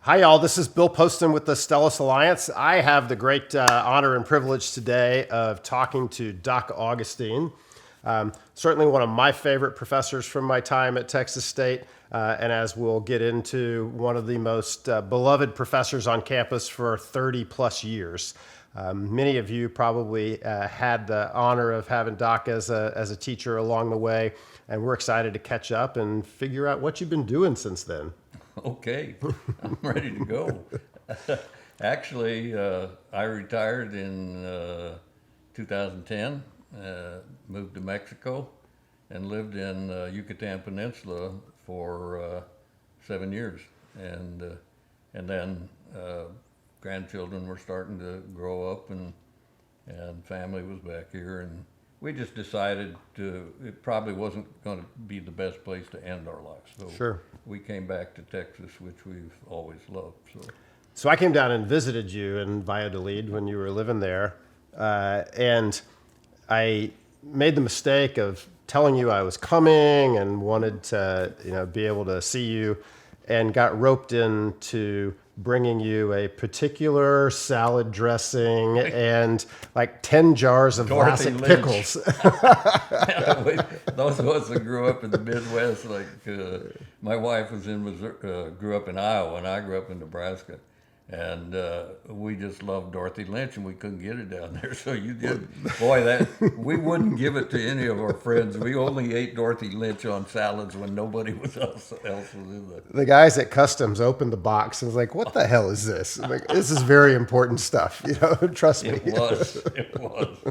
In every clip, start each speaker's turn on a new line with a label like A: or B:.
A: Hi, y'all. This is Bill Poston with the Stellus Alliance. I have the great honor and privilege today of talking to Doc Augustin, certainly one of my favorite professors from my time at Texas State, and as we'll get into, one of the most beloved professors on campus for 30 plus years. Many of you probably had the honor of having Doc as a teacher along the way, and we're excited to catch up and figure out what you've been doing since then.
B: Okay, I'm ready to go. Actually, I retired in 2010, moved to Mexico, and lived in Yucatan Peninsula for 7 years. And then grandchildren were starting to grow up, and family was back here, and we just decided it probably wasn't going to be the best place to end our lives. So
A: Sure.
B: we came back to Texas, which we've always loved.
A: So I came down and visited you in Valladolid when you were living there, and I made the mistake of telling you I was coming and wanted to, be able to see you, and got roped into bringing you a particular salad dressing and like 10 jars of
B: Dorothy
A: classic
B: Lynch.
A: pickles.
B: Those of us that grew up in the Midwest, my wife was in Missouri, grew up in Iowa, and I grew up in Nebraska. And we just loved Dorothy Lynch, and we couldn't get it down there. So you did, boy, we wouldn't give it to any of our friends. We only ate Dorothy Lynch on salads when nobody else was in there.
A: The guys at Customs opened the box and was like, "What the hell is this?" I'm like, "This is very important stuff. Trust me."
B: It was,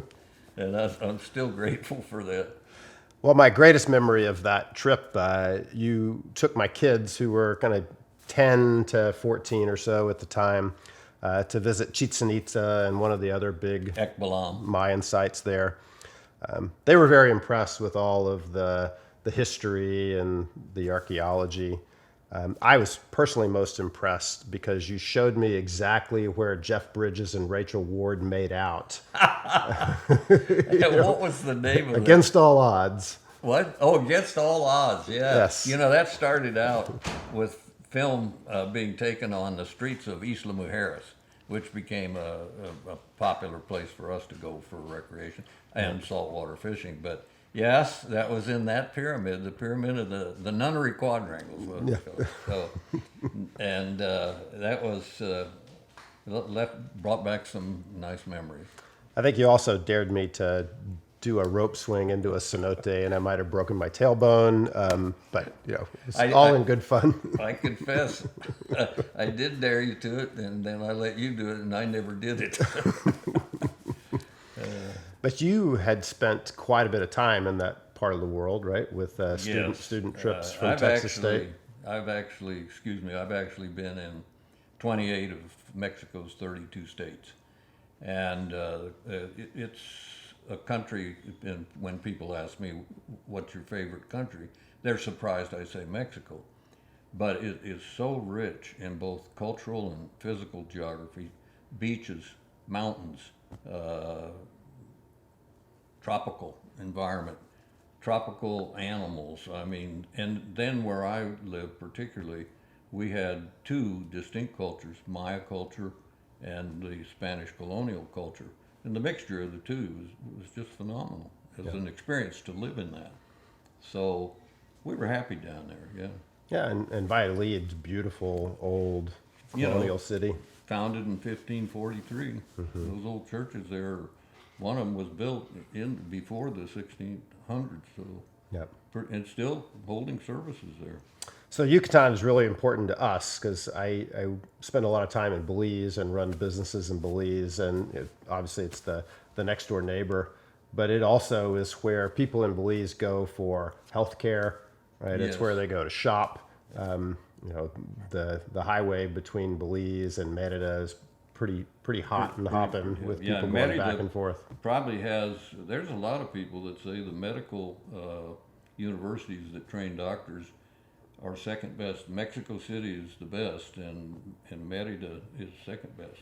B: and I'm still grateful for that.
A: Well, my greatest memory of that trip, you took my kids, who were kind of 10 to 14 or so at the time, to visit Chichen Itza and one of the other big
B: Ekbalam.
A: Mayan sites there. They were very impressed with all of the history and the archaeology. I was personally most impressed because you showed me exactly where Jeff Bridges and Rachel Ward made out.
B: What was the name of it?
A: Against all odds.
B: What? Oh, Against All Odds, yeah.
A: Yes.
B: That started out with film being taken on the streets of Isla Mujeres, which became a popular place for us to go for recreation and saltwater fishing. But yes, that was in that pyramid, the pyramid of the Nunnery Quadrangle. And that was brought back some nice memories.
A: I think you also dared me to do a rope swing into a cenote, and I might have broken my tailbone, but it was all in good fun.
B: I confess, I did dare you to it, and then I let you do it, and I never did it.
A: But you had spent quite a bit of time in that part of the world, right, with student trips from Texas State.
B: I've actually been in 28 of Mexico's 32 states, and it's a country, and when people ask me what's your favorite country, they're surprised I say Mexico. But it is so rich in both cultural and physical geography, beaches, mountains, tropical environment, tropical animals. And then where I live particularly, we had two distinct cultures, Maya culture and the Spanish colonial culture. And the mixture of the two was just phenomenal. It was an experience to live in that. So we were happy down there, yeah.
A: Yeah, and Valladolid's beautiful old colonial city.
B: Founded in 1543. Those old churches there, one of them was built before the 1600s, so
A: Yep.
B: and still holding services there.
A: So Yucatan is really important to us because I spend a lot of time in Belize and run businesses in Belize, and obviously it's the next door neighbor, but it also is where people in Belize go for healthcare, right?
B: Yes.
A: It's where they go to shop. The highway between Belize and Merida is pretty hot and hopping with people going
B: Merida
A: back and forth.
B: Probably there's a lot of people that say the medical universities that train doctors are second best. Mexico City is the best, and Merida is second best.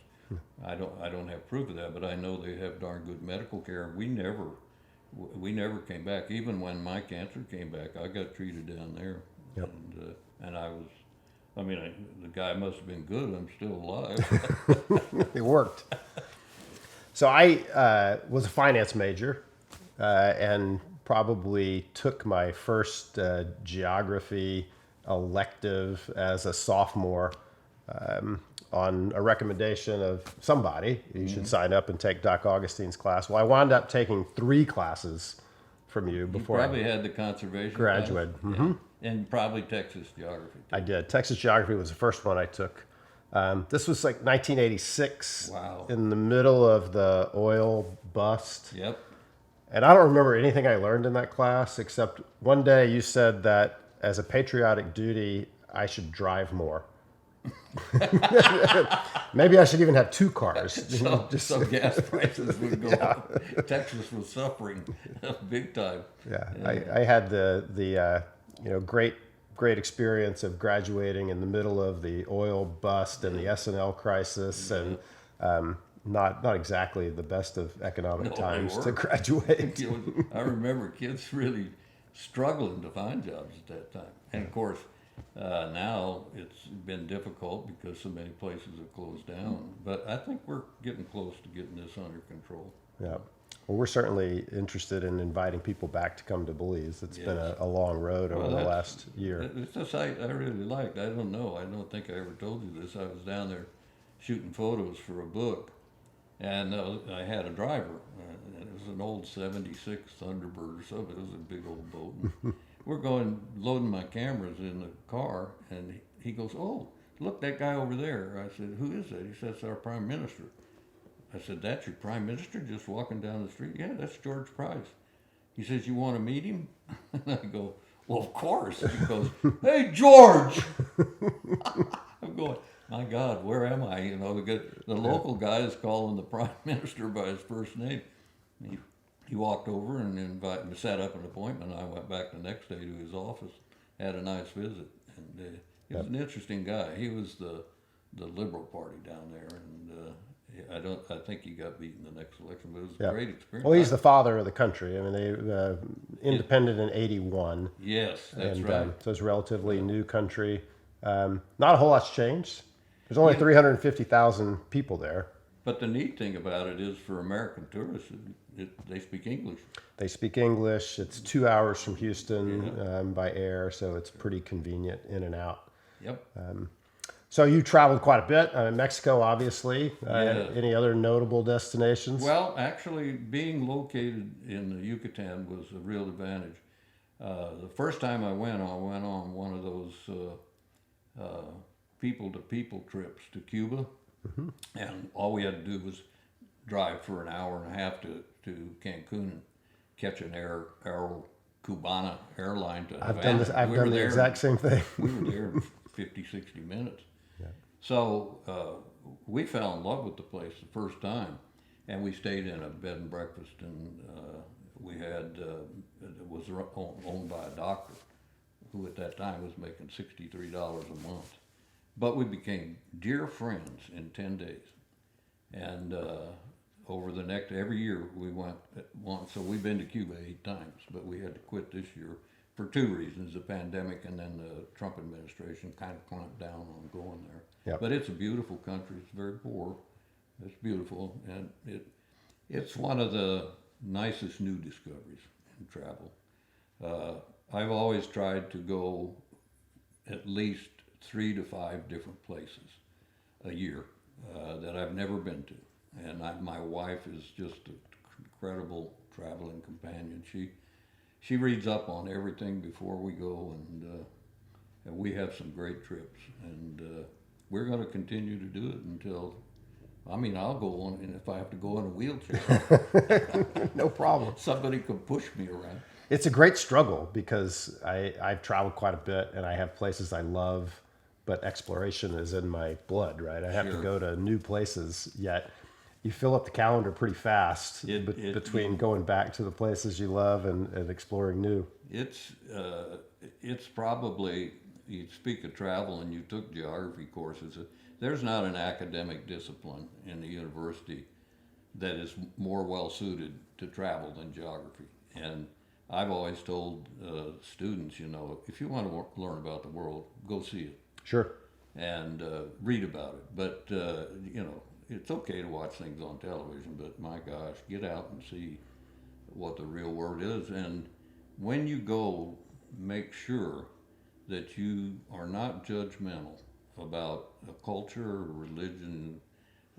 B: I don't have proof of that, but I know they have darn good medical care. We never came back. Even when my cancer came back, I got treated down there.
A: Yep.
B: And I I mean, the guy must have been good. I'm still alive.
A: It worked. So I was a finance major and probably took my first geography elective as a sophomore on a recommendation of somebody. You should sign up and take Doc Augustin's class. Well, I wound up taking 3 classes from you
B: You
A: before
B: probably
A: I
B: had the conservation
A: graduated.
B: class.
A: Mhm.
B: Yeah. And probably Texas geography. Too.
A: I did. Texas geography was the first one I took. This was like 1986,
B: Wow.
A: in the middle of the oil bust.
B: Yep.
A: And I don't remember anything I learned in that class except one day you said that as a patriotic duty, I should drive more. Maybe I should even have 2 cars.
B: So gas prices would go up. Texas was suffering big time.
A: Yeah, I had the great experience of graduating in the middle of the oil bust and the S&L crisis, and not exactly the best of economic times to graduate.
B: I remember kids really struggling to find jobs at that time, and of course now it's been difficult because so many places have closed down. But I think we're getting close to getting this under control.
A: Yeah. Well, we're certainly interested in inviting people back to come to Belize. It's been a long road over the last year.
B: It's a site I really liked. I don't know. I don't think I ever told you this. I was down there shooting photos for a book, and I had a driver. And it was an old '76 Thunderbird or something. It was a big old boat. We're loading my cameras in the car, and he goes, "Oh, look, that guy over there." I said, "Who is that?" He says, "It's our prime minister." I said, "That's your prime minister just walking down the street?" "Yeah, that's George Price." He says, "You want to meet him?" And I go, "Well, of course." He goes, "Hey, George." I'm going, my God, where am I? You know, because the local guy is calling the prime minister by his first name. He walked over and set up an appointment. I went back the next day to his office, had a nice visit, and he was an interesting guy. He was the Liberal Party down there, and I think he got beaten the next election, but it was a great experience.
A: Well, he's the father of the country. I mean, they independent in '81.
B: Yes, that's
A: And
B: right.
A: so it's a relatively new country. Not a whole lot's changed. There's only 350,000 people there.
B: But the neat thing about it is, for American tourists, they speak English.
A: They speak English. It's 2 hours from Houston by air, so it's pretty convenient in and out.
B: Yep.
A: So you traveled quite a bit. Mexico, obviously.
B: Yeah.
A: Any other notable destinations?
B: Well, actually, being located in the Yucatan was a real advantage. The first time I went on one of those people-to-people trips to Cuba, and all we had to do was drive for an hour and a half to Cancun and catch an Aero Cubana airline to Havana.
A: I've done the exact same thing.
B: We were there in 50, 60 minutes. Yeah. So we fell in love with the place the first time, and we stayed in a bed and breakfast, and we had, it was owned by a doctor who at that time was making $63 a month. But we became dear friends in 10 days. And over the next, every year we went once. So we've been to Cuba 8 times, but we had to quit this year for 2 reasons: the pandemic, and then the Trump administration kind of clamped down on going there. Yep. But it's a beautiful country. It's very poor. It's beautiful, and it's one of the nicest new discoveries in travel. I've always tried to go at least 3 to 5 different places a year that I've never been to. And my wife is just an incredible traveling companion. She reads up on everything before we go, and we have some great trips. And we're going to continue to do it until, I'll go on, and if I have to go in a wheelchair,
A: no problem.
B: Somebody could push me around.
A: It's a great struggle because I've traveled quite a bit, and I have places I love, but exploration is in my blood, right? I have to go to new places, yet you fill up the calendar pretty fast between going back to the places you love and exploring new.
B: It's probably, you speak of travel and you took geography courses, there's not an academic discipline in the university that is more well suited to travel than geography. And I've always told students, if you want to learn about the world, go see it.
A: Sure.
B: and read about it. But you know, it's okay to watch things on television, but my gosh, get out and see what the real word is. And when you go, make sure that you are not judgmental about a culture, or religion,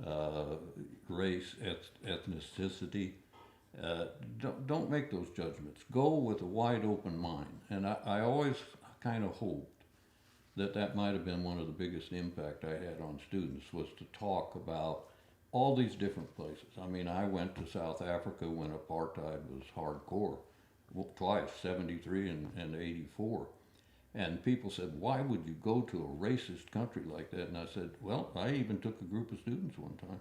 B: uh, race, ethnicity. Don't make those judgments. Go with a wide open mind. And I always kind of hoped that that might have been one of the biggest impact I had on students, was to talk about all these different places. I mean, I went to South Africa when apartheid was hardcore, well, twice, 73 and 84. And people said, why would you go to a racist country like that? And I said, well, I even took a group of students one time.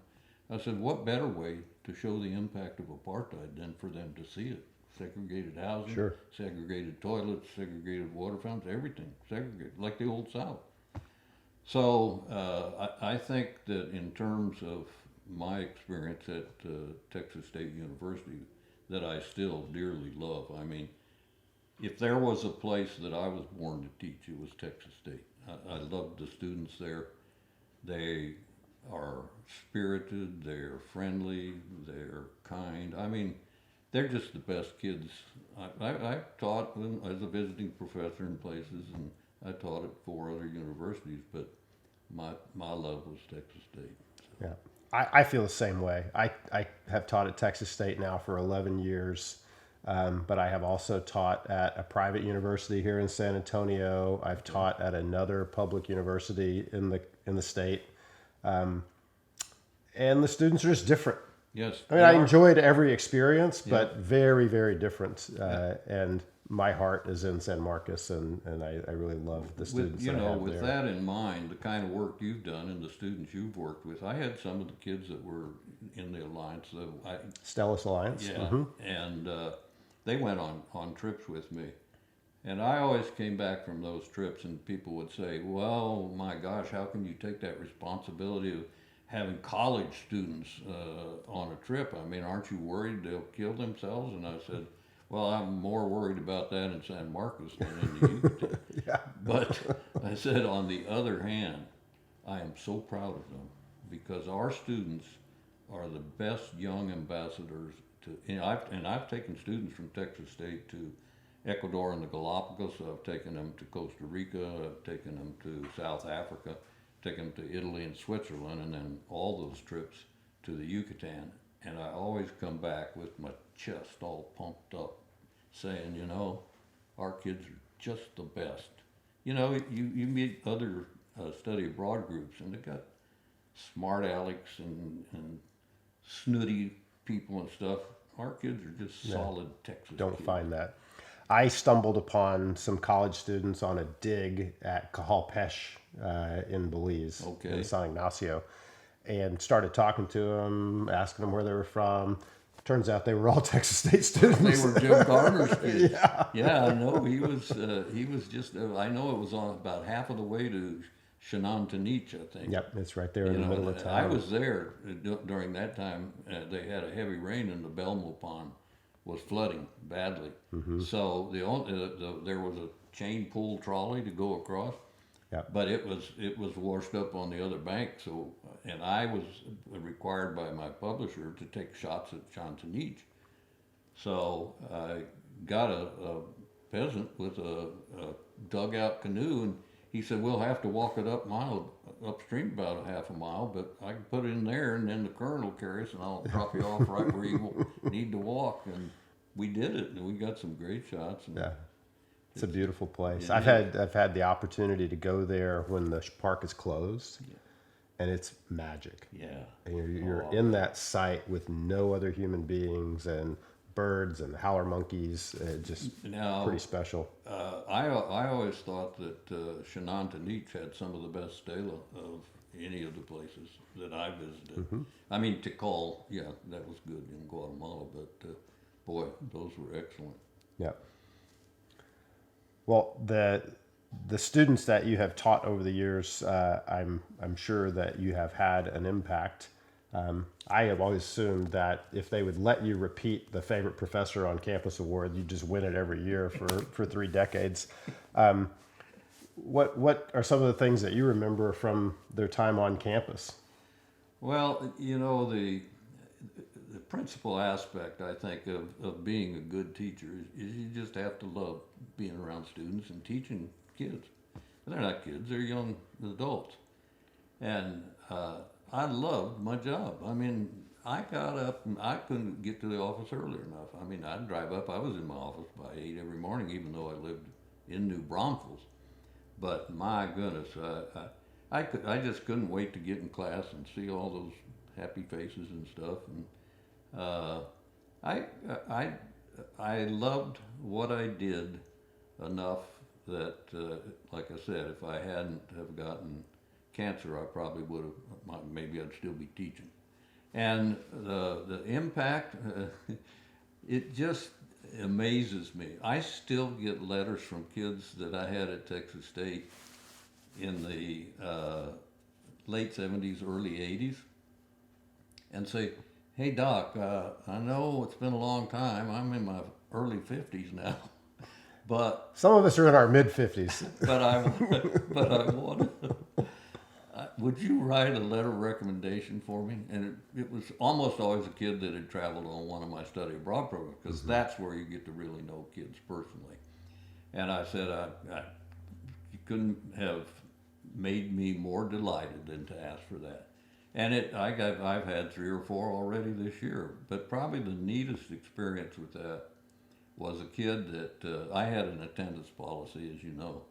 B: I said, what better way to show the impact of apartheid than for them to see it? Segregated housing,
A: Sure.
B: segregated toilets, segregated water fountains, everything segregated, like the old South. So I think that in terms of my experience at Texas State University, that I still dearly love. I mean, if there was a place that I was born to teach, it was Texas State. I loved the students there. They are spirited, they're friendly, they're kind. I mean, they're just the best kids. I've taught as a visiting professor in places, and I taught at 4 other universities, but my love was Texas State. So.
A: Yeah. I feel the same way. I have taught at Texas State now for 11 years, but I have also taught at a private university here in San Antonio. I've taught at another public university in the state, and the students are just different.
B: Yes.
A: I mean, I enjoyed every experience, but very, very different. And my heart is in San Marcos, and I really love the students.
B: With,
A: that I have
B: with
A: there.
B: that in mind, the kind of work you've done and the students you've worked with, I had some of the kids that were in the Alliance.
A: Stellus Alliance.
B: Yeah,
A: Mm-hmm.
B: and they went on trips with me. And I always came back from those trips, and people would say, well, my gosh, how can you take that responsibility of having college students on a trip? I mean, aren't you worried they'll kill themselves? And I said, well, I'm more worried about that in San Marcos than in the Yucatan.
A: Yeah.
B: But I said, on the other hand, I am so proud of them, because our students are the best young ambassadors to, and I've taken students from Texas State to Ecuador and the Galapagos. I've taken them to Costa Rica. I've taken them to South Africa, taken them to Italy and Switzerland, and then all those trips to the Yucatan. And I always come back with my chest all pumped up, saying, our kids are just the best. You meet other study abroad groups, and they've got smart alecks and snooty people and stuff. Our kids are just solid Texas
A: Don't
B: kids.
A: find that. I stumbled upon some college students on a dig at Cajalpeche in Belize,
B: Okay.
A: in San Ignacio, and started talking to them, asking them where they were from. Turns out they were all Texas State students.
B: They were Jim Garner's kids.
A: Yeah.
B: Yeah, I know. He was just, I know it was on about half of the way to Shenantonich, I think.
A: Yep, it's right there in the middle of town.
B: I was there during that time. They had a heavy rain, and the Belmo Pond was flooding badly.
A: Mm-hmm.
B: So there was a chain pull trolley to go across,
A: Yep.
B: but it was washed up on the other bank. So, and I was required by my publisher to take shots at Shenantonich. So I got a peasant with a dugout canoe, and he said, we'll have to walk it upstream about a half a mile, but I can put it in there, and then the current will carry us, and I'll drop you off right where you need to walk. And we did it, and we got some great shots. And
A: Yeah, it's a beautiful place.
B: Yeah.
A: I've had the opportunity to go there when the park is closed, and it's magic.
B: Yeah.
A: And you're in that site with no other human beings and birds and howler monkeys. Just
B: Now,
A: pretty special.
B: I always thought that Shenantonich had some of the best stela of any of the places that I visited.
A: Mm-hmm.
B: I mean, Tikal, yeah, that was good in Guatemala, but boy, those were excellent.
A: Yeah. Well, the students that you have taught over the years, I'm sure that you have had an impact. I have always assumed that if they would let you repeat the favorite professor on campus award, you just win it every year for 3 decades. What are some of the things that you remember from their time on campus?
B: Well, the principal aspect, I think, of being a good teacher is you just have to love being around students and teaching kids. They're not kids, they're young adults. And I loved my job. I mean, I got up and I couldn't get to the office early enough. I mean, I'd drive up. I was in my office by 8 every morning, even though I lived in New Braunfels. But my goodness, I just couldn't wait to get in class and see all those happy faces and stuff. And I, I, I loved what I did enough that, like I said, if I hadn't have gotten cancer, I probably would have, maybe I'd still be teaching. And the impact, it just amazes me. I still get letters from kids that I had at Texas State in the late 70s, early 80s, and say, hey Doc, I know it's been a long time. I'm in my early 50s now, but
A: Some of us are in our mid-50s.
B: but I want. Would you write a letter of recommendation for me? And it was almost always a kid that had traveled on one of my study abroad programs, because that's where you get to really know kids personally. And I said, you couldn't have made me more delighted than to ask for that. And I've had 3 or 4 already this year. But probably the neatest experience with that was a kid that I had an attendance policy, as you know.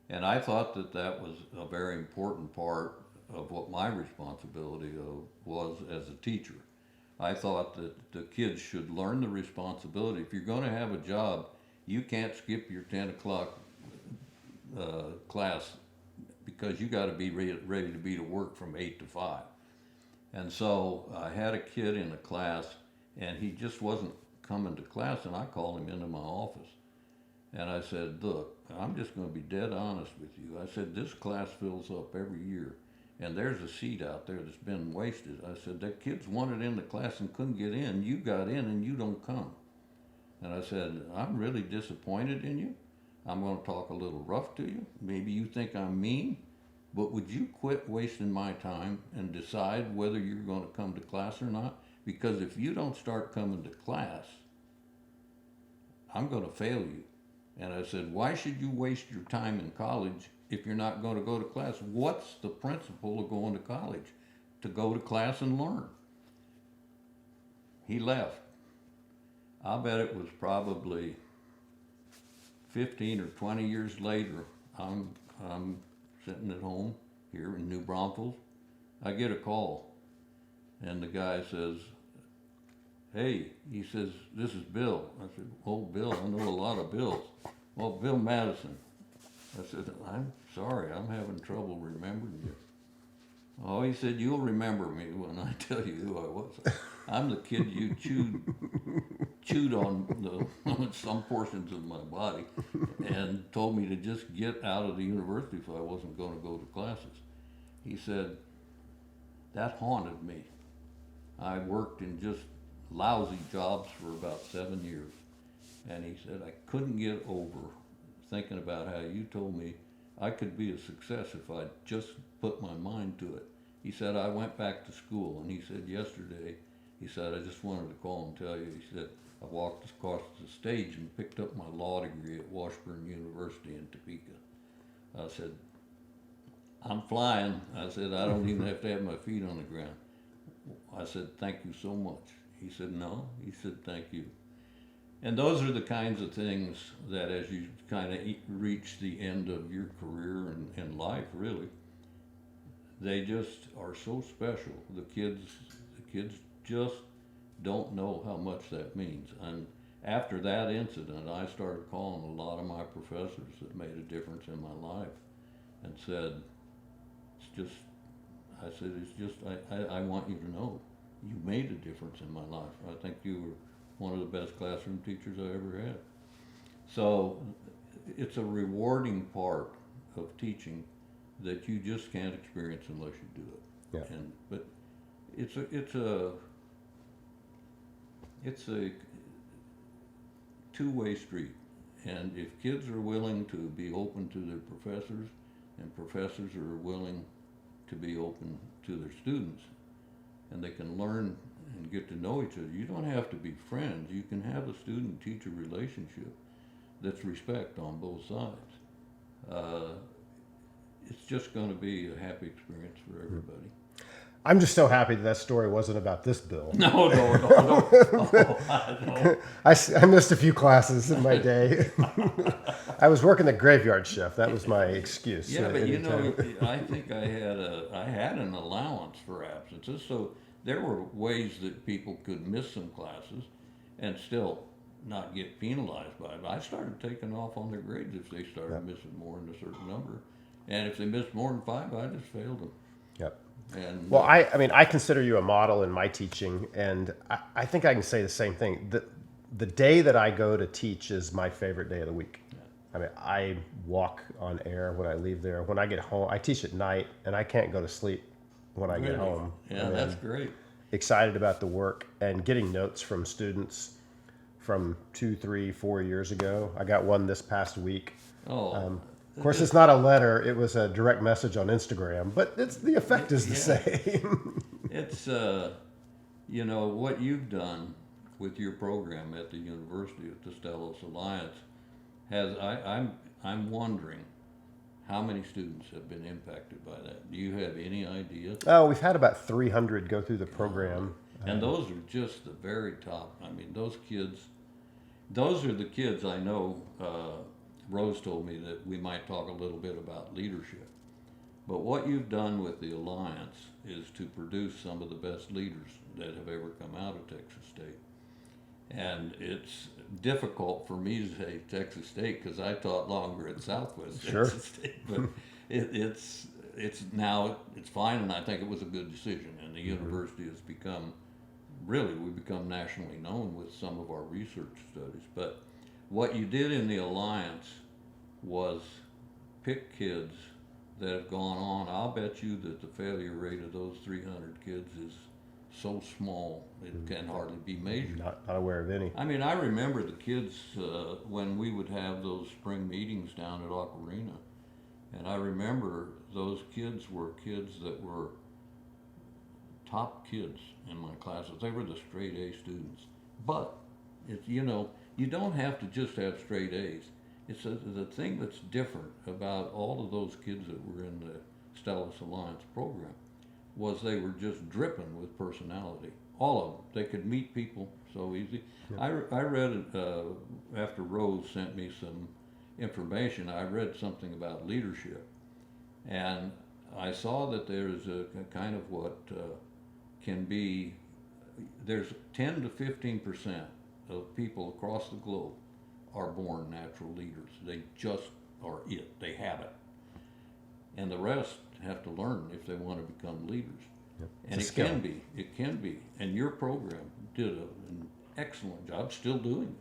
B: And I thought that was a very important part of what my responsibility was as a teacher. I thought that the kids should learn the responsibility. If you're going to have a job, you can't skip your 10 o'clock class, because you got to be ready to be to work from 8 to 5. And so I had a kid in a class, and he just wasn't coming to class, and I called him into my office. And I said, look, I'm just going to be dead honest with you. I said, this class fills up every year, and there's a seat out there that's been wasted. I said, the kids wanted in the class and couldn't get in. You got in and you don't come. And I said, I'm really disappointed in you. I'm going to talk a little rough to you. Maybe you think I'm mean, but would you quit wasting my time and decide whether you're going to come to class or not? Because if you don't start coming to class, I'm going to fail you. And I said, why should you waste your time in college if you're not going to go to class? What's the principle of going to college? To go to class and learn. He left. I'll bet it was probably 15 or 20 years later. I'm sitting at home here in New Braunfels. I get a call, and the guy says, hey, he says, this is Bill. I said, oh, Bill, I know a lot of Bills. Well, Bill Madison. I said, I'm sorry, I'm having trouble remembering you. Oh, he said, you'll remember me when I tell you who I was. I'm the kid you chewed on some portions of my body and told me to just get out of the university if I wasn't going to go to classes. He said, that haunted me. I worked in just lousy jobs for about 7 years. And he said, I couldn't get over thinking about how you told me I could be a success if I just put my mind to it. He said, I went back to school, and he said, yesterday, he said, I just wanted to call and tell you, he said, I walked across the stage and picked up my law degree at Washburn University in Topeka. I said, I'm flying. I said, I don't even have to have my feet on the ground. I said, thank you so much. He said, no. He said, thank you. And those are the kinds of things that as you kind of reach the end of your career and life, really, they just are so special. The kids just don't know how much that means. And after that incident, I started calling a lot of my professors that made a difference in my life and said, I want you to know you made a difference in my life. I think you were one of the best classroom teachers I ever had. So it's a rewarding part of teaching that you just can't experience unless you do it.
A: Yeah.
B: But it's a two-way street, And if kids are willing to be open to their professors, and professors are willing to be open to their students, and they can learn and get to know each other, you don't have to be friends. You can have a student-teacher relationship that's respect on both sides. It's just going to be a happy experience for everybody.
A: I'm just so happy that story wasn't about this Bill.
B: No. No.
A: I missed a few classes in my day. I was working the graveyard shift. That was my excuse.
B: Yeah, but you know, I think I had an allowance for absences, so there were ways that people could miss some classes and still not get penalized by it. I started taking off on their grades if they started missing more than a certain number, and if they missed more than 5, I just failed them.
A: Yep.
B: And
A: well, I mean, I consider you a model in my teaching, and I think I can say the same thing. The day that I go to teach is my favorite day of the week. I mean, I walk on air when I leave there. When I get home, I teach at night, and I can't go to sleep when I get home.
B: Yeah, that's great.
A: Excited about the work and getting notes from students from 2, 3, 4 years ago. I got one this past week.
B: Oh.
A: Of course, it's not a letter. It was a direct message on Instagram, but the effect is the same.
B: It's, you know, what you've done with your program at the university, at the Stellos Alliance, I'm wondering how many students have been impacted by that. Do you have any idea?
A: Oh, we've had about 300 go through the program.
B: And those are just the very top. I mean, those are the kids I know. Rose told me that we might talk a little bit about leadership. But what you've done with the Alliance is to produce some of the best leaders that have ever come out of Texas State. And it's difficult for me to say Texas State because I taught longer at Southwest Texas State. But it's fine, and I think it was a good decision. And the university has become, we've become nationally known with some of our research studies. But what you did in the Alliance was pick kids that have gone on. I'll bet you that the failure rate of those 300 kids is so small it can hardly be measured.
A: Not aware of any.
B: I mean, I remember the kids when we would have those spring meetings down at Ocarina, and I remember those kids were kids that were top kids in my classes. They were the straight A students. But, you know, you don't have to just have straight A's. It's the thing that's different about all of those kids that were in the Stellos Alliance program was they were just dripping with personality. All of them. They could meet people so easy. Yep. I read it after Rose sent me some information. I read something about leadership, and I saw that there's a kind of what can be, there's 10 to 15% of people across the globe are born natural leaders. They just are it. They have it. And the rest have to learn if they want to become leaders.
A: Yep.
B: And it can be. And your program did an excellent job, still doing,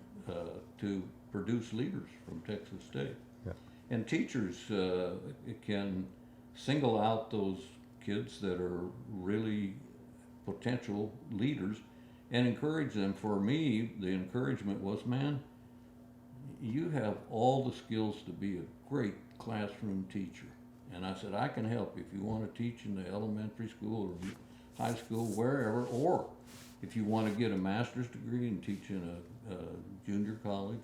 B: to produce leaders from Texas State.
A: Yep.
B: And teachers can single out those kids that are really potential leaders and encourage them. For me, the encouragement was, man, you have all the skills to be a great classroom teacher. And I said, I can help if you want to teach in the elementary school or high school, wherever, or if you want to get a master's degree and teach in a junior college,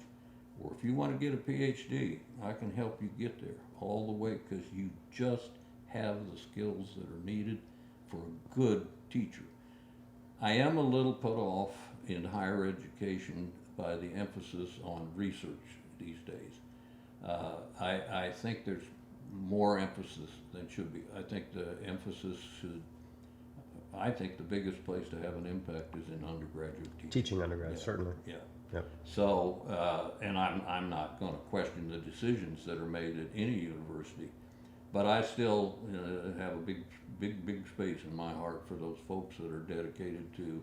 B: or if you want to get a PhD, I can help you get there all the way, because you just have the skills that are needed for a good teacher. I am a little put off in higher education by the emphasis on research these days. I think there's more emphasis than should be. I think the emphasis should, I think the biggest place to have an impact is in undergraduate teaching.
A: Teaching undergrads, certainly.
B: Yeah.
A: Yep.
B: So, and I'm not going to question the decisions that are made at any university, but I still have a big space in my heart for those folks that are dedicated to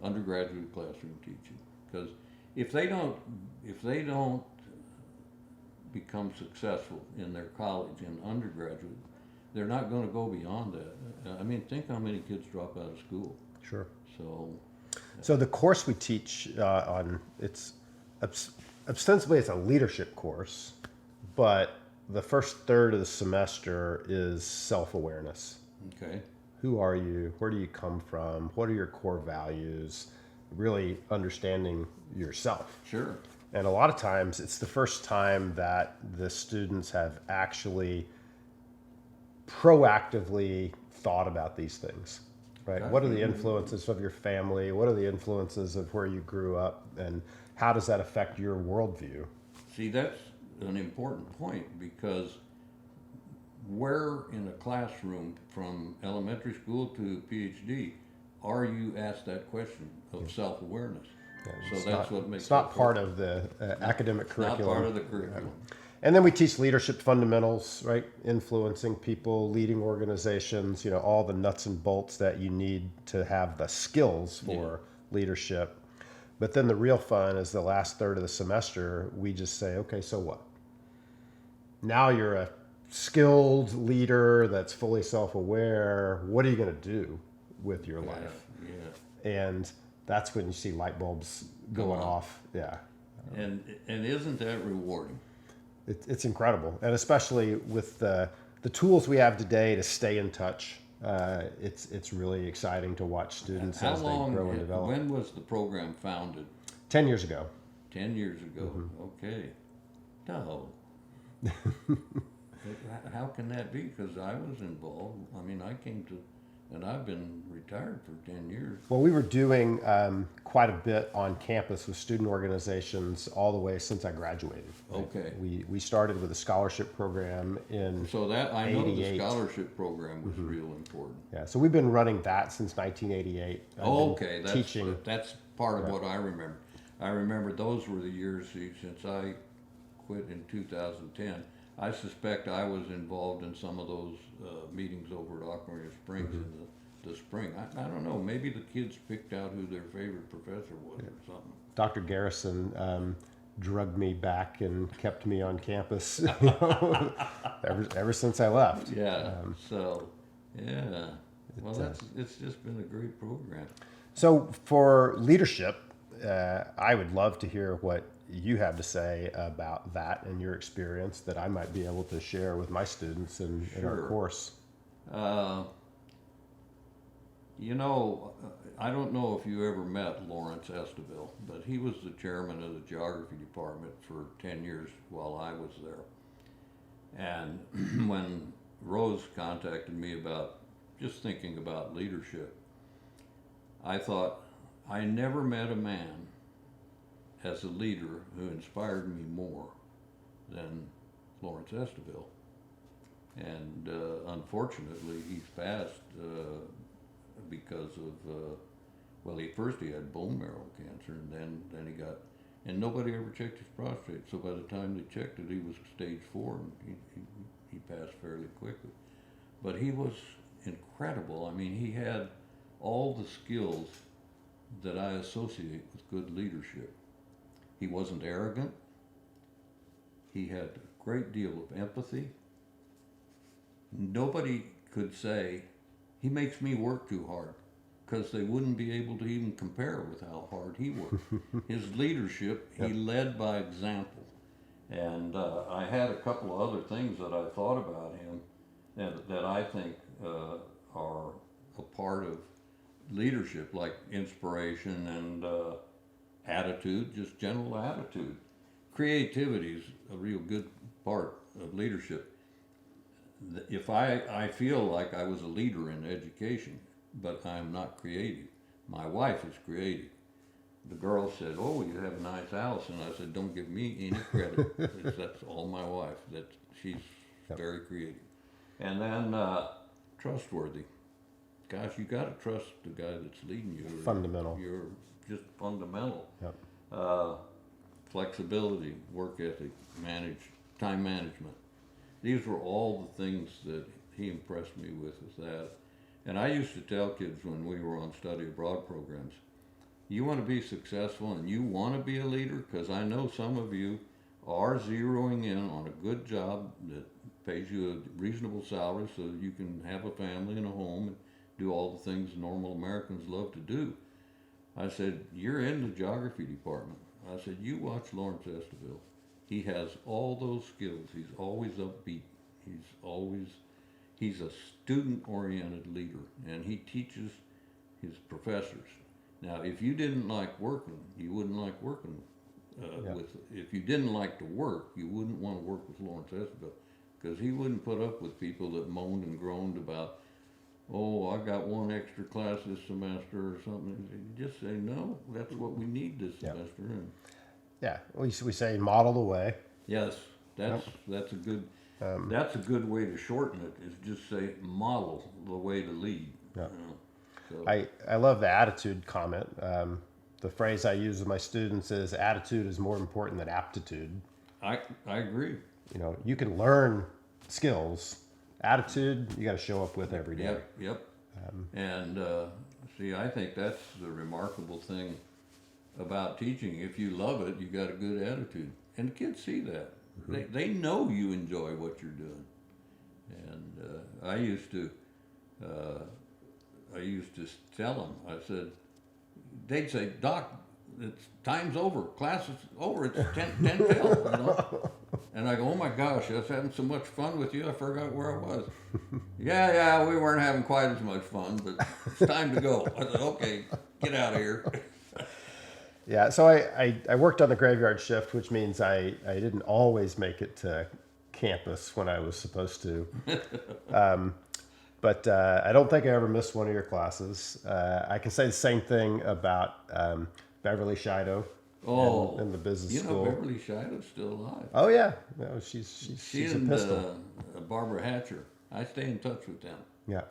B: undergraduate classroom teaching. Because if they don't become successful in their college and undergraduate, they're not going to go beyond that. I mean, think how many kids drop out of school.
A: Sure.
B: So
A: the course we teach on, it's ostensibly it's a leadership course, but the first third of the semester is self-awareness.
B: Okay.
A: Who are you? Where do you come from? What are your core values? Really understanding yourself.
B: Sure.
A: And a lot of times it's the first time that the students have actually proactively thought about these things, right? What are the influences of your family? What are the influences of where you grew up? And how does that affect your worldview?
B: See, that's an important point, because where in a classroom from elementary school to PhD are you asked that question of self-awareness? So that's what makes
A: it's not part of the academic curriculum.
B: not part of the curriculum.
A: And then we teach leadership fundamentals, right? Influencing people, leading organizations, all the nuts and bolts that you need to have the skills for leadership. But then the real fun is the last third of the semester, we just say, okay, so what? Now you're a skilled leader that's fully self-aware. What are you going to do with your life?
B: Yeah.
A: And that's when you see light bulbs going off. Yeah.
B: And isn't that rewarding?
A: It's incredible, and especially with the tools we have today to stay in touch. It's really exciting to watch students as they grow and develop.
B: When was the program founded?
A: 10 years ago.
B: 10 years ago. Okay. No. How can that be? Because I was involved. I mean, I came to, and I've been retired for 10 years.
A: Well, we were doing quite a bit on campus with student organizations all the way since I graduated.
B: Okay.
A: We started with a scholarship program in
B: So that, I know the
A: 88.
B: scholarship program was real important.
A: Yeah, so we've been running that since 1988.
B: Oh, okay.
A: Teaching.
B: That's part of what I remember. I remember those were the years since I quit in 2010. I suspect I was involved in some of those meetings over at Aquarium Springs in the spring. I don't know. Maybe the kids picked out who their favorite professor was or something.
A: Dr. Garrison drugged me back and kept me on campus ever since I left.
B: Yeah. Yeah. Well, it's just been a great program.
A: So for leadership, I would love to hear what you have to say about that and your experience that I might be able to share with my students in our course.
B: I don't know if you ever met Lawrence Esteville, but he was the chairman of the geography department for 10 years while I was there. And when Rose contacted me about just thinking about leadership, I thought, I never met a man as a leader who inspired me more than Lawrence Esteville. And unfortunately, he's passed because of, first he had bone marrow cancer, and then he got, and nobody ever checked his prostate. So by the time they checked it, he was stage 4, and he passed fairly quickly. But he was incredible. I mean, he had all the skills that I associate with good leadership. He wasn't arrogant. He had a great deal of empathy. Nobody could say, he makes me work too hard, because they wouldn't be able to even compare with how hard he worked. His leadership, he led by example. And I had a couple of other things that I thought about him that I think are a part of leadership, like inspiration and attitude, just general attitude. Creativity is a real good part of leadership. If I feel like I was a leader in education, but I'm not creative. My wife is creative. The girl said, "Oh, you have a nice house," and I said, "Don't give me any credit. That's all my wife. That she's very creative." And then trustworthy. Gosh, you got to trust the guy that's leading you.
A: Fundamental.
B: You're just fundamental.
A: Yep.
B: Flexibility, work ethic, time management. These were all the things that he impressed me with that. And I used to tell kids when we were on study abroad programs, you want to be successful and you want to be a leader, because I know some of you are zeroing in on a good job that pays you a reasonable salary so that you can have a family and a home and do all the things normal Americans love to do. I said, you're in the geography department. I said, you watch Lawrence Esteville. He has all those skills. He's always upbeat. He's a student-oriented leader, and he teaches his professors. Now, if you didn't like working, you wouldn't like working with. If you didn't like to work, you wouldn't want to work with Lawrence Esteville, because he wouldn't put up with people that moaned and groaned about, oh, I got one extra class this semester or something. You just say, no, that's what we need this semester. And
A: Yeah, we say model the way.
B: yes, that's a good. That's a good way to shorten it. Is just say model the way to lead.
A: Yeah.
B: You know? So,
A: I love the attitude comment. The phrase I use with my students is attitude is more important than aptitude.
B: I agree.
A: You know, you can learn skills. Attitude, you got to show up with every day.
B: Yep. And see, I think that's the remarkable thing about teaching. If you love it, you got a good attitude, and the kids see that. They know you enjoy what you're doing. And I used to tell them. I said, they'd say, Doc, it's time's over, class is over. It's 10 till. You know? And I go, oh my gosh, I was having so much fun with you, I forgot where I was. Yeah, we weren't having quite as much fun, but it's time to go. I said, okay, get out of here.
A: Yeah, so I worked on the graveyard shift, which means I didn't always make it to campus when I was supposed to. But I don't think I ever missed one of your classes. I can say the same thing about Beverly Shido in the business school.
B: Beverly Shido's still alive.
A: Oh yeah, no, she's a
B: and
A: pistol.
B: Barbara Hatcher. I stay in touch with them.
A: Yeah,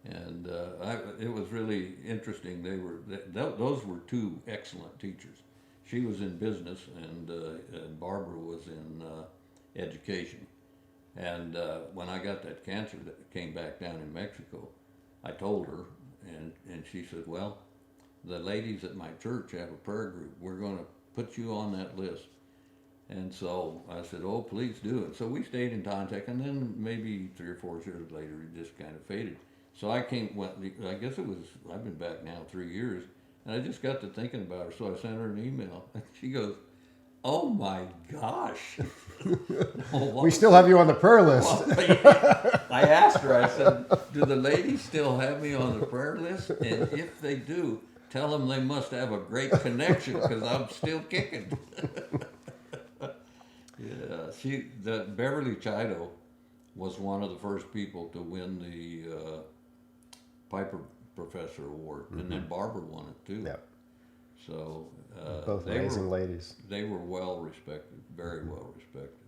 B: And it was really interesting. Those were two excellent teachers. She was in business, and Barbara was in education. And when I got that cancer that came back down in Mexico, I told her, and she said, well, the ladies at my church have a prayer group. We're going to put you on that list. And so I said, oh, please do it. So we stayed in contact, and then maybe 3 or 4 years later, it just kind of faded. So I I guess I've been back now 3 years, and I just got to thinking about her. So I sent her an email, and she goes, oh my gosh.
A: we still have you on the prayer list.
B: I asked her, I said, do the ladies still have me on the prayer list? And if they do, tell them they must have a great connection, because I'm still kicking. Yeah, Beverly Chido was one of the first people to win the Piper Professor Award, and then Barbara won it too.
A: Yep.
B: So
A: Both amazing ladies.
B: They were well respected, very well respected.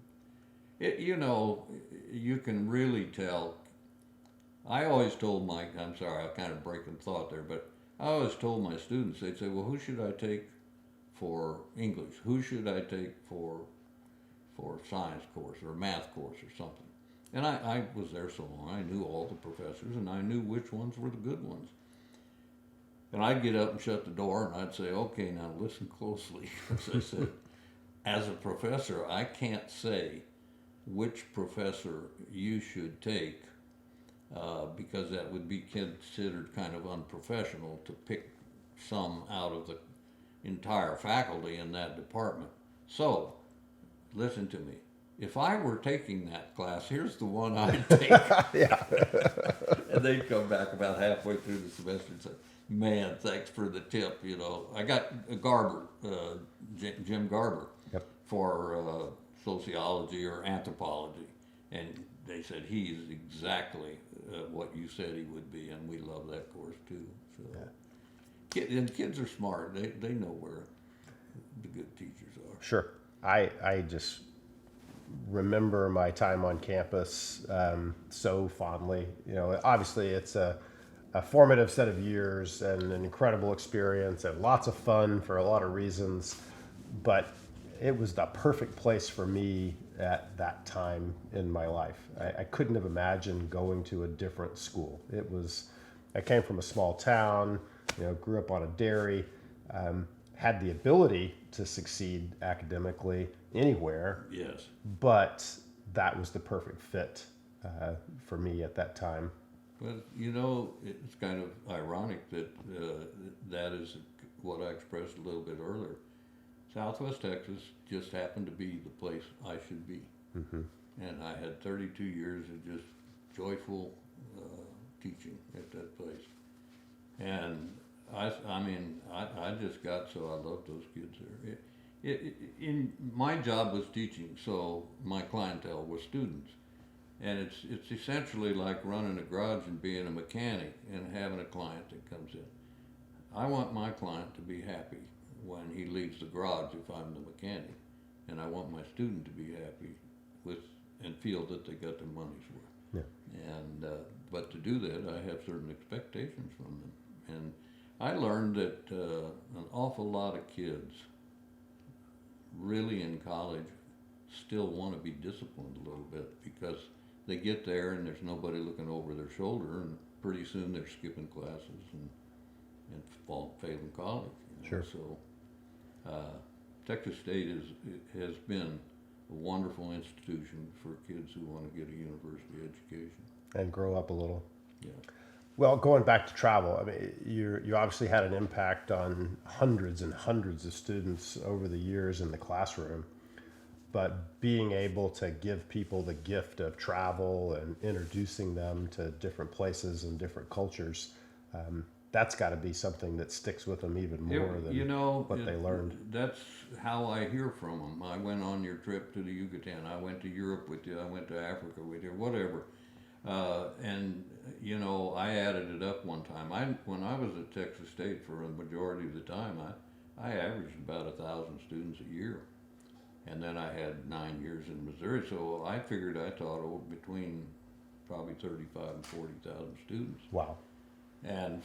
B: You can really tell. I always told I'm sorry, I'm kind of breaking thought there, but I always told my students, they'd say, well, who should I take for English? Who should I take for science course or math course or something? And I was there so long, I knew all the professors, and I knew which ones were the good ones. And I'd get up and shut the door, and I'd say, okay, now listen closely. As I said, as a professor, I can't say which professor you should take, because that would be considered kind of unprofessional to pick some out of the entire faculty in that department. So, listen to me. If I were taking that class, here's the one I'd take.
A: Yeah.
B: And they'd come back about halfway through the semester and say, man, thanks for the tip. I got Garber, Jim Garber, for sociology or anthropology. And they said he's exactly what you said he would be, and we love that course too. So, and kids are smart. They know where the good teachers are.
A: Sure. I just remember my time on campus so fondly. Obviously it's a formative set of years and an incredible experience and lots of fun for a lot of reasons, but it was the perfect place for me at that time in my life. I couldn't have imagined going to a different school. I came from a small town, grew up on a dairy, had the ability to succeed academically anywhere.
B: Yes.
A: But that was the perfect fit for me at that time.
B: Well, it's kind of ironic that that is what I expressed a little bit earlier. Southwest Texas just happened to be the place I should be. And I had 32 years of just joyful teaching at that place. And I just got so I loved those kids there. My job was teaching, so my clientele was students. And it's essentially like running a garage and being a mechanic and having a client that comes in. I want my client to be happy when he leaves the garage if I'm the mechanic. And I want my student to be happy with and feel that they got their money's worth.
A: Yeah.
B: And but to do that, I have certain expectations from them. And I learned that an awful lot of kids really in college still want to be disciplined a little bit because they get there and there's nobody looking over their shoulder, and pretty soon they're skipping classes and failing college.
A: Sure.
B: So Texas State has been a wonderful institution for kids who want to get a university education.
A: And grow up a little.
B: Yeah.
A: Well, going back to travel, I mean, you obviously had an impact on hundreds and hundreds of students over the years in the classroom. But being able to give people the gift of travel and introducing them to different places and different cultures, that's got to be something that sticks with them even more than what they learned.
B: That's how I hear from them. I went on your trip to the Yucatan. I went to Europe with you. I went to Africa with you. Whatever. And I added it up one time. When I was at Texas State for a majority of the time, I averaged about 1,000 students a year. And then I had 9 years in Missouri, so I figured I taught between probably 35 and 40,000 students.
A: Wow.
B: And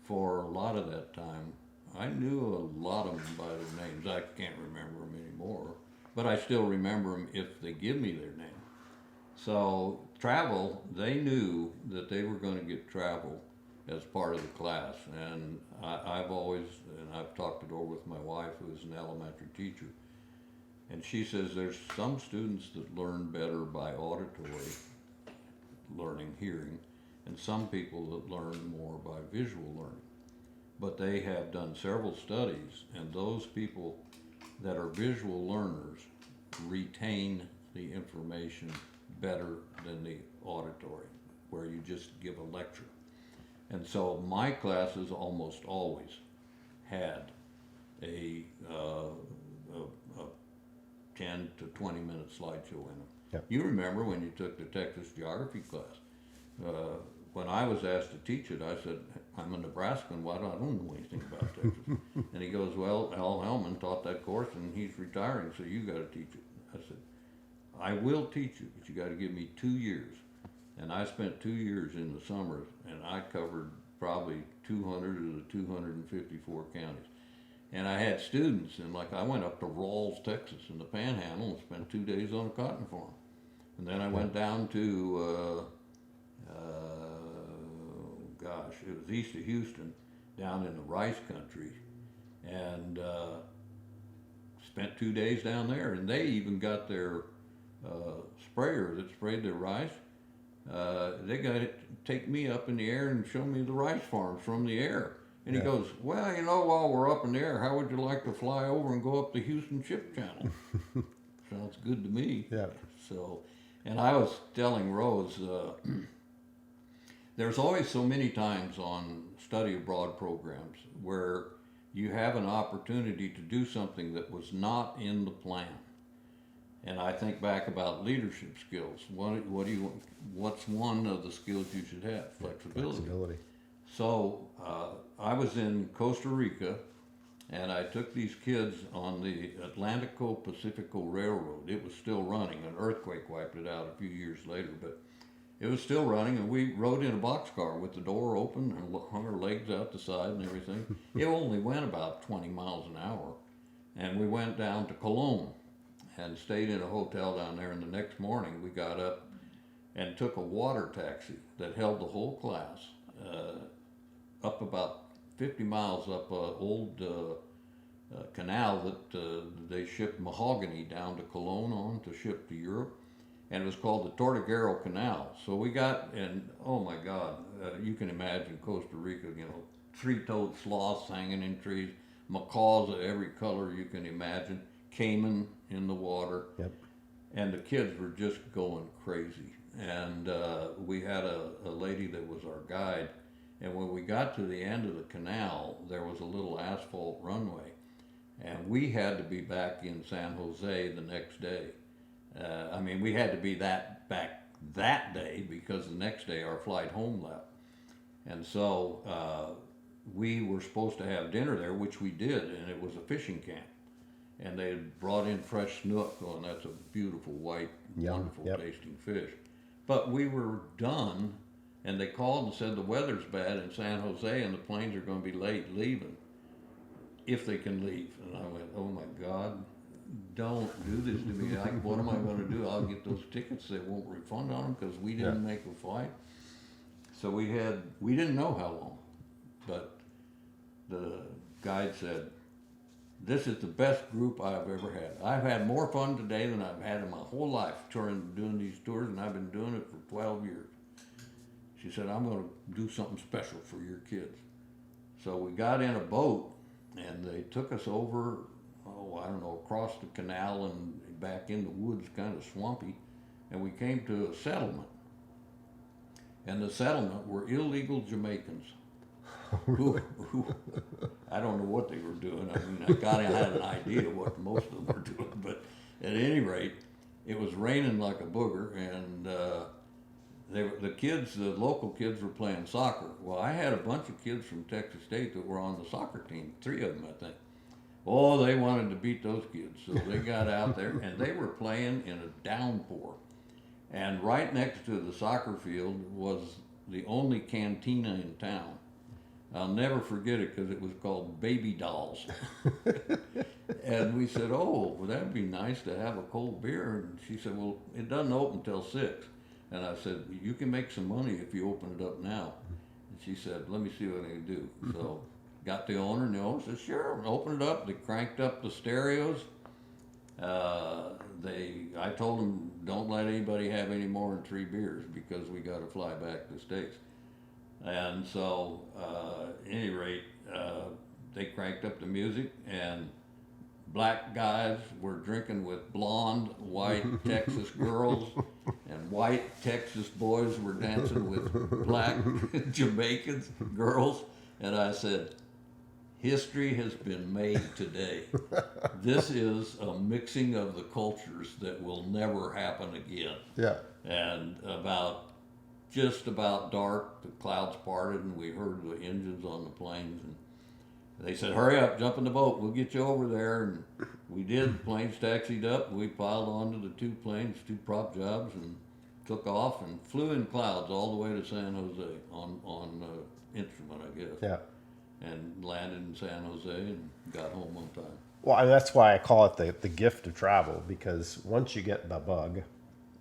B: for a lot of that time, I knew a lot of them by their names. I can't remember them anymore, but I still remember them if they give me their name. So travel, they knew that they were going to get travel as part of the class. And I've talked it over with my wife, who is an elementary teacher. And she says there's some students that learn better by auditory learning, hearing, and some people that learn more by visual learning. But they have done several studies, and those people that are visual learners retain the information better than the auditory, where you just give a lecture. And so my classes almost always had a 10 to 20 minute slideshow in them.
A: Yep.
B: You remember when you took the Texas geography class. When I was asked to teach it, I said, I'm a Nebraskan, I don't know anything about Texas. And he goes, well, Al Hellman taught that course and he's retiring, so you got to teach it. I said, I will teach it, but you got to give me 2 years. And I spent 2 years in the summer, and I covered probably 200 of the 254 counties. And I had students, and I went up to Rawls, Texas, in the Panhandle, and spent 2 days on a cotton farm. And then I went down to, it was east of Houston, down in the rice country, and spent 2 days down there. And they even got their sprayer that sprayed their rice. They got to take me up in the air and show me the rice farms from the air. And he goes, well, while we're up in the air, how would you like to fly over and go up the Houston Ship Channel? Sounds good to me.
A: Yeah.
B: So, and I was telling Rose, there's always so many times on study abroad programs where you have an opportunity to do something that was not in the plan. And I think back about leadership skills. What's one of the skills you should have? Flexibility. So I was in Costa Rica, and I took these kids on the Atlantico Pacifico Railroad. It was still running. An earthquake wiped it out a few years later, but it was still running, and we rode in a boxcar with the door open and hung our legs out the side and everything. It only went about 20 miles an hour, and we went down to Cologne and stayed in a hotel down there, and the next morning we got up and took a water taxi that held the whole class up about 50 miles up an old canal that they shipped mahogany down to Cologne on to ship to Europe, and it was called the Tortuguero Canal. So we got, and oh my God, you can imagine Costa Rica, three-toed sloths hanging in trees, macaws of every color you can imagine, caiman in the water.
A: Yep.
B: And the kids were just going crazy. And we had a lady that was our guide. And when we got to the end of the canal, there was a little asphalt runway. And we had to be back in San Jose the next day. We had to be back that day because the next day our flight home left. And so we were supposed to have dinner there, which we did, and it was a fishing camp. And they had brought in fresh snook, and that's a beautiful white, wonderful tasting fish. But we were done, and they called and said the weather's bad in San Jose and the planes are going to be late leaving, if they can leave. And I went, oh my God, don't do this to me. What am I going to do? I'll get those tickets. They won't refund on them because we didn't make a flight. So we didn't know how long, but the guide said, this is the best group I've ever had. I've had more fun today than I've had in my whole life doing these tours, and I've been doing it for 12 years. She said, I'm going to do something special for your kids. So we got in a boat, and they took us over, across the canal and back in the woods, kind of swampy, and we came to a settlement. And the settlement were illegal Jamaicans. who I don't know what they were doing. I kind of had an idea what most of them were doing, but at any rate, it was raining like a booger, and the local kids were playing soccer. Well, I had a bunch of kids from Texas State that were on the soccer team, 3 of them, I think. Oh, they wanted to beat those kids, so they got out there, and they were playing in a downpour. And right next to the soccer field was the only cantina in town. I'll never forget it because it was called Baby Dolls. And we said, oh, well, that'd be nice to have a cold beer. And she said, well, it doesn't open till 6. And I said, you can make some money if you open it up now. And she said, let me see what I can do. So got the owner, and the owner said, sure, open it up. They cranked up the stereos. I told them, don't let anybody have any more than 3 beers because we got to fly back to the States. And so, at any rate, they cranked up the music, and black guys were drinking with blonde, white Texas girls, and white Texas boys were dancing with black Jamaicans girls. And I said, history has been made today. This is a mixing of the cultures that will never happen again.
A: Yeah.
B: And just about dark, the clouds parted, and we heard the engines on the planes. And they said, hurry up, jump in the boat, we'll get you over there. And we did. The planes taxied up, and we piled onto the 2 planes, 2 prop jobs, and took off and flew in clouds all the way to San Jose on instrument, I guess.
A: Yeah.
B: And landed in San Jose and got home on time.
A: Well, and that's why I call it the gift of travel, because once you get the bug,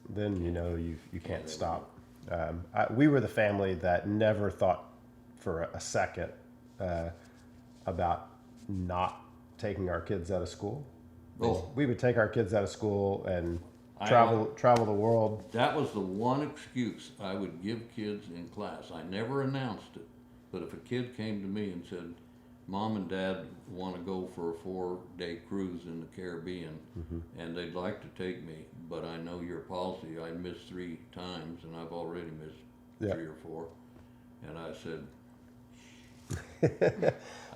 A: then you can't stop. We were the family that never thought for a second about not taking our kids out of school. We would take our kids out of school and travel the world.
B: That was the one excuse I would give kids in class. I never announced it, but if a kid came to me and said, Mom and Dad want to go for a 4-day cruise in the Caribbean, and they'd like to take me, but I know your policy, I missed 3 times, and I've already missed 3 or 4. And I said,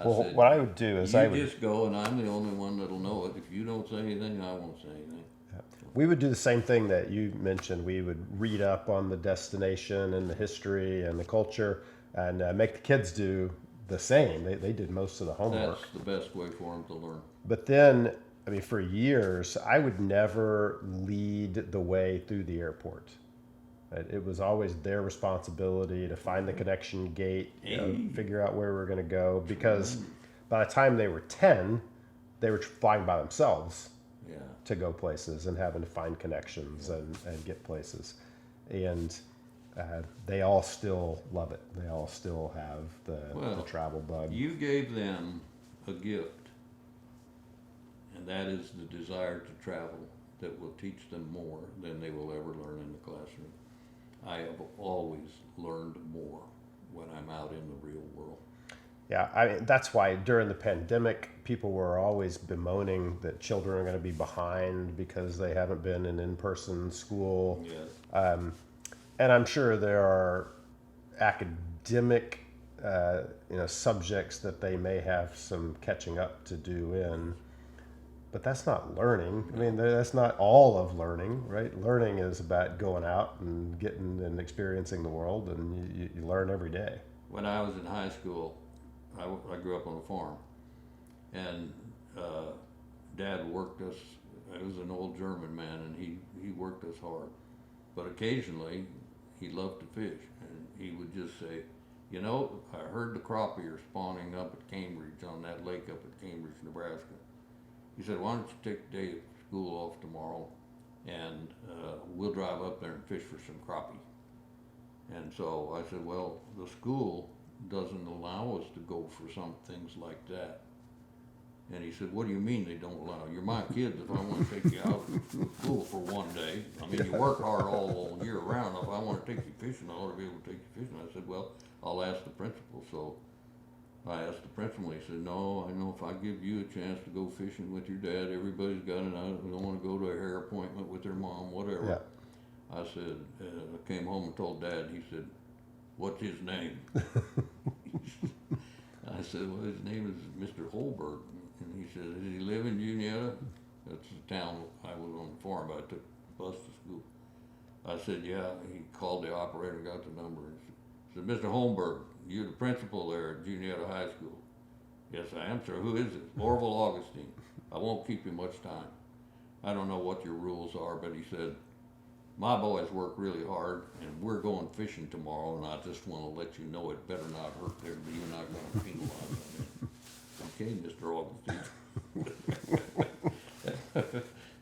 A: what I would do is
B: just go, and I'm the only one that'll know it. If you don't say anything, I won't say anything.
A: We would do the same thing that you mentioned. We would read up on the destination and the history and the culture, and make the kids do the same. They did most of the homework.
B: That's the best way for them to learn.
A: But then, for years, I would never lead the way through the airport. It was always their responsibility to find the connection gate, figure out where we're going to go. Because by the time they were 10, they were flying by themselves to go places and having to find connections and get places. And they all still love it. They all still have the travel bug.
B: You gave them a gift, and that is the desire to travel that will teach them more than they will ever learn in the classroom. I have always learned more when I'm out in the real world.
A: Yeah, I mean, that's why during the pandemic, people were always bemoaning that children are going to be behind because they haven't been in in-person school.
B: Yes.
A: And I'm sure there are academic, subjects that they may have some catching up to do in. But that's not learning. I mean, that's not all of learning, right? Learning is about going out and getting and experiencing the world, and you learn every day.
B: When I was in high school, I grew up on a farm, and Dad worked us. He was an old German man, and he worked us hard. But occasionally, he loved to fish, and he would just say, "You know, I heard the crappie are spawning up at Cambridge on that lake up at Cambridge, Nebraska." He said, "Why don't you take the day of school off tomorrow, and we'll drive up there and fish for some crappie." And so I said, "Well, the school doesn't allow us to go for some things like that." And he said, "What do you mean they don't allow? You're my kids. If I want to take you out of school for one day, I mean, you work hard all year round. If I want to take you fishing, I ought to be able to take you fishing." I said, "Well, I'll ask the principal." So I asked the principal. He said, "No, I know if I give you a chance to go fishing with your dad, everybody's got it. I don't want to go to a hair appointment with their mom, whatever."
A: Yeah.
B: I said, I came home and told Dad. He said, "What's his name?" I said, "Well, his name is Mr. Holberg." And he said, "Does he live in Juniata?" That's the town I was on the farm, but I took the bus to school. I said, "Yeah." He called the operator, got the number. He said, "Mr. Holmberg, you're the principal there at Juniata High School." "Yes, I am, sir. Who is it?" "Orville Augustine." "I won't keep you much time. I don't know what your rules are," but he said, "My boys work really hard, and we're going fishing tomorrow, and I just want to let you know it better not hurt them. You're not going to penalize them." "Okay, Mr. Augustine."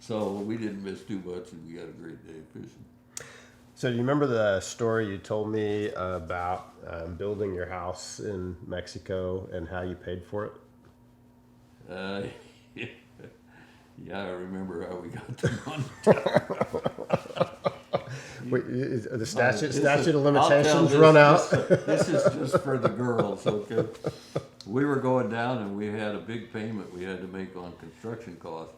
B: So we didn't miss too much, and we had a great day fishing.
A: So do you remember the story you told me about building your house in Mexico and how you paid for it?
B: Uh, yeah, I remember how we got the money.
A: Wait, the statute
B: I'll
A: of
B: tell
A: limitations
B: this,
A: run out?
B: This is just for the girls, okay? We were going down and we had a big payment we had to make on construction costs.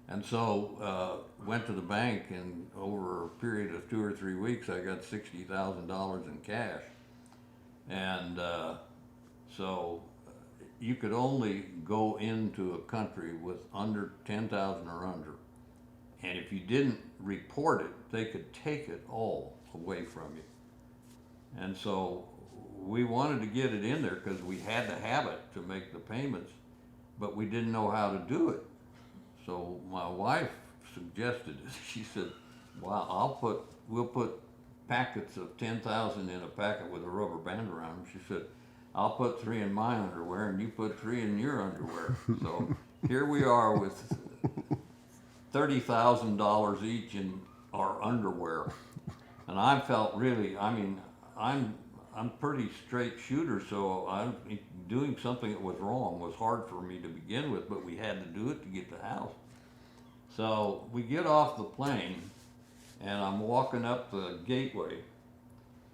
B: And so went to the bank, and over a period of 2 or 3 weeks, I got $60,000 in cash. And so you could only go into a country with under 10,000 or under. And if you didn't report it, they could take it all away from you. And so we wanted to get it in there because we had to have it to make the payments, but we didn't know how to do it. So my wife suggested it. She said, "Well, we'll put packets of 10,000 in a packet with a rubber band around them." She said, "I'll put 3 in my underwear and you put 3 in your underwear." So here we are with $30,000 each in our underwear. And I felt really, I mean, I'm pretty straight shooter, so I'm doing something that was wrong was hard for me to begin with, but we had to do it to get the house. So we get off the plane, and I'm walking up the gateway,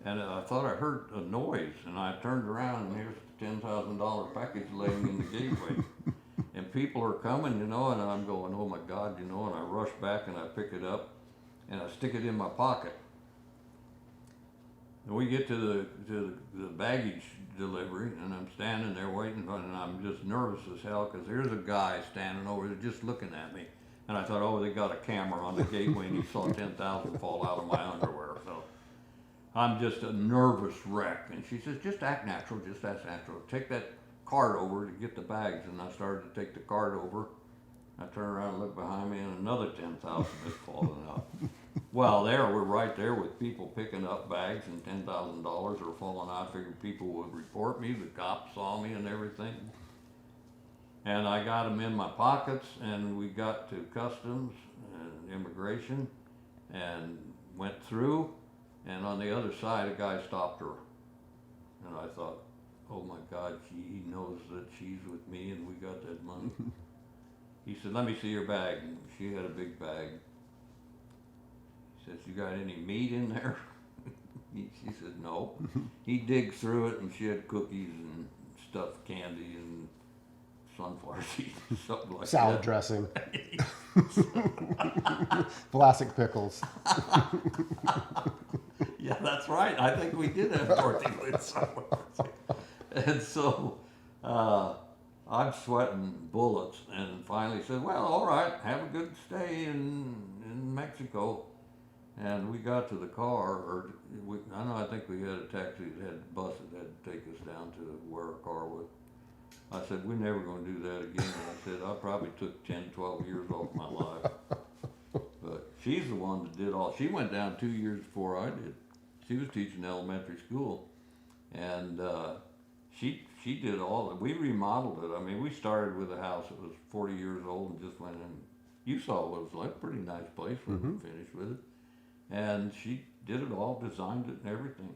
B: and I thought I heard a noise, and I turned around, and here's the $10,000 package laying in the gateway. And people are coming, and I'm going, "Oh my God," and I rush back and I pick it up, and I stick it in my pocket. And we get to the baggage delivery, and I'm standing there waiting, and I'm just nervous as hell because there's a guy standing over there just looking at me. And I thought, oh, they got a camera on the gateway, and he saw 10,000 fall out of my underwear. So I'm just a nervous wreck. And she says, "Just act natural, just act natural. Take that cart over to get the bags." And I started to take the cart over. I turned around and looked behind me, and another 10,000 had fallen out. Well, we're right there with people picking up bags, and $10,000 are falling out. I figured people would report me. The cops saw me and everything. And I got them in my pockets, and we got to customs and immigration and went through. And on the other side, a guy stopped her. And I thought, oh my God, he knows that she's with me and we got that money. He said, "Let me see your bag." And she had a big bag. He says, "You got any meat in there?" She said, no. He'd dig through it, and she had cookies and stuffed candy and sunflower seeds, something like
A: Salad
B: that.
A: dressing. Vlasic pickles.
B: Yeah, that's right. I think we did have Dorothy with somewhere. And so I'm sweating bullets, and finally said, well, all right, have a good stay in Mexico. And we got to the car, I think we had a taxi that had a bus that had to take us down to where our car was. I said, we're never going to do that again. And I said, I probably took 10, 12 years off my life. But she's the one that did all. She went down 2 years before I did. She was teaching elementary school. And she did all of it. We remodeled it. I mean, we started with a house that was 40 years old and just went in. You saw what it was like. A pretty nice place when we finished with it. And she did it all, designed it and everything.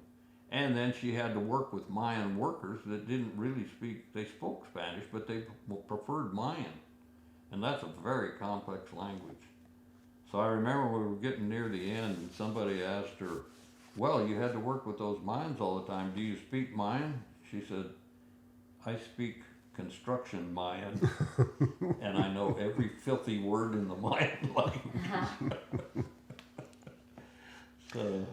B: And then she had to work with Mayan workers that didn't really speak, they spoke Spanish, but they preferred Mayan. And that's a very complex language. So I remember we were getting near the end and somebody asked her, well, you had to work with those Mayans all the time. Do you speak Mayan? She said, I speak construction Mayan, and I know every filthy word in the Mayan language. So,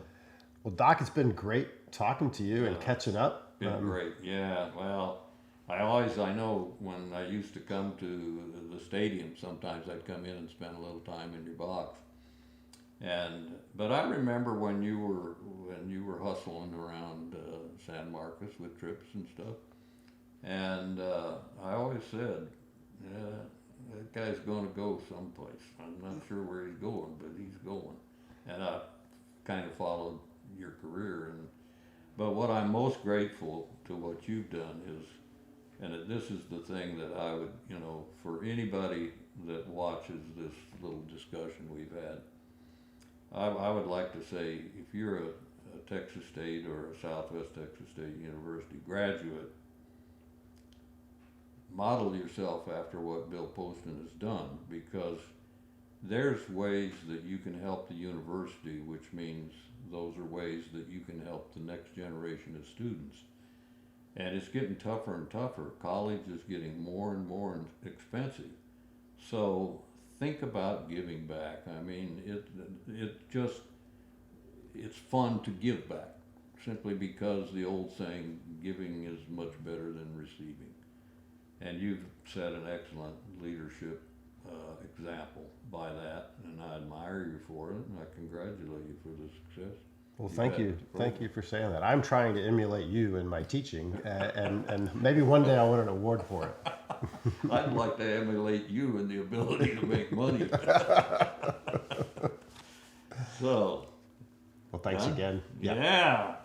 A: Well, Doc, it's been great talking to you and catching up.
B: been great, yeah. Well, I know when I used to come to the stadium, sometimes I'd come in and spend a little time in your box. But I remember when you were hustling around San Marcos with trips and stuff, and I always said, yeah, that guy's going to go someplace. I'm not sure where he's going, but he's going. And I kind of followed your career. But what I'm most grateful to what you've done is, and this is the thing that I would, for anybody that watches this little discussion we've had, I would like to say, if you're a Texas State or a Southwest Texas State University graduate, model yourself after what Bill Poston has done, because there's ways that you can help the university, which means those are ways that you can help the next generation of students. And it's getting tougher and tougher. College is getting more and more expensive. So think about giving back. I mean, it's fun to give back, simply because the old saying, giving is much better than receiving. And you've set an excellent leadership example by that, and I admire you for it, and I congratulate you for the success.
A: Well, thank you. Thank you for saying that. I'm trying to emulate you in my teaching, and maybe one day I'll win an award for it.
B: I'd like to emulate you in the ability to make money. So.
A: Well, thanks again.
B: Yeah.